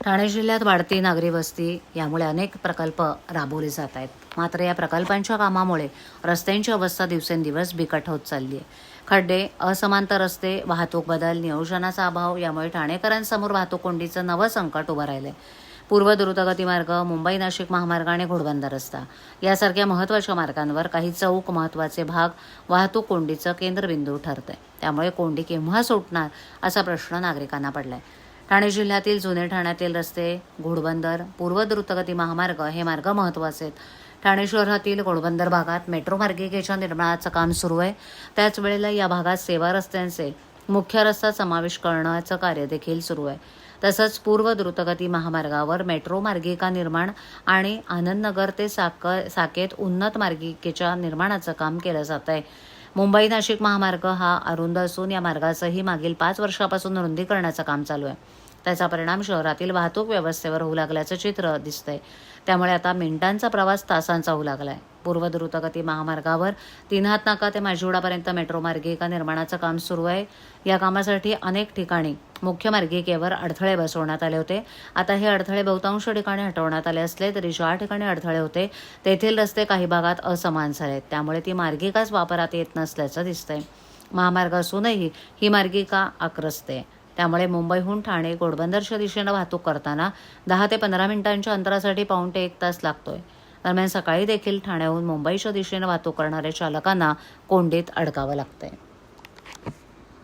ठाणे जिल्ह्यात वाढती नागरी वस्ती यामुळे अनेक प्रकल्प राबवले जात आहेत. मात्र या प्रकल्पांच्या कामामुळे रस्त्यांची अवस्था दिवसेंदिवस बिकट होत चालली आहे. खड्डे, असमांतर रस्ते, वाहतूक बदल, नियोजनाचा अभाव यामुळे ठाणेकरांसमोर वाहतूक कोंडीचं नवं संकट उभं राहिलंय. पूर्व द्रुतगती मार्ग, मुंबई नाशिक महामार्ग आणि घोडबंदर रस्ता यासारख्या महत्त्वाच्या मार्गांवर काही चौक, महत्त्वाचे भाग वाहतूक कोंडीचं केंद्रबिंदू ठरतंय. त्यामुळे कोंडी केव्हा सुटणार असा प्रश्न नागरिकांना पडलाय. ठाणे जिल्ह्यातील जुने ठाण्यातील रस्ते, घोडबंदर, पूर्व द्रुतगती महामार्ग हे मार्ग महत्त्वाचे आहेत. ठाणे शहरातील घोडबंदर भागात मेट्रो मार्गिकेच्या निर्माणाचं काम सुरू आहे. त्याच वेळेला या भागात सेवा रस्त्यांचे मुख्य रस्ता समावेश करण्याचं कार्य देखील सुरू आहे. तसंच पूर्व द्रुतगती महामार्गावर मेट्रो मार्गिका निर्माण आणि आनंदनगर ते साकेत उन्नत मार्गिकेच्या निर्माणाचं काम केलं जात आहे. मुंबई नाशिक महामार्ग हा अरुंद असून या मार्गाचंही मागील 5 वर्षापासून रुंदीकरणाचं काम चालू आहे. त्याचा परिणाम शहरातील वाहतूक व्यवस्थेवर होऊ लागल्याचं चित्र दिसतंय. त्यामुळे आता मिनिटांचा प्रवास तासांचा होऊ लागलाय. पूर्व द्रुतगती महामार्गावर तीनहात नाका ते माजिवडापर्यंत मेट्रो मार्गिका निर्माणाचं काम सुरू आहे. या कामासाठी अनेक ठिकाणी मुख्य मार्गिकेवर अडथळे बसवण्यात आले होते. आता हे अडथळे बहुतांश ठिकाणी हटवण्यात आले असले तरी ज्या ठिकाणी अडथळे होते तेथील रस्ते काही भागात असमान झालेत. त्यामुळे ती मार्गिकाच वापरात येत नसल्याचं दिसतंय. महामार्ग असूनही ही मार्गिका आक्रसते. त्यामुळे मुंबईहून ठाणे, घोडबंदरच्या दिशेनं वाहतूक करताना 10 ते 15 मिनिटांच्या अंतरासाठी पाऊण ते 1 तास लागतोय. दरम्यान सकाळी देखील ठाण्याहून मुंबईच्या दिशेनं वाहतूक करणाऱ्या चालकांना कोंडीत अडकावं लागतंय.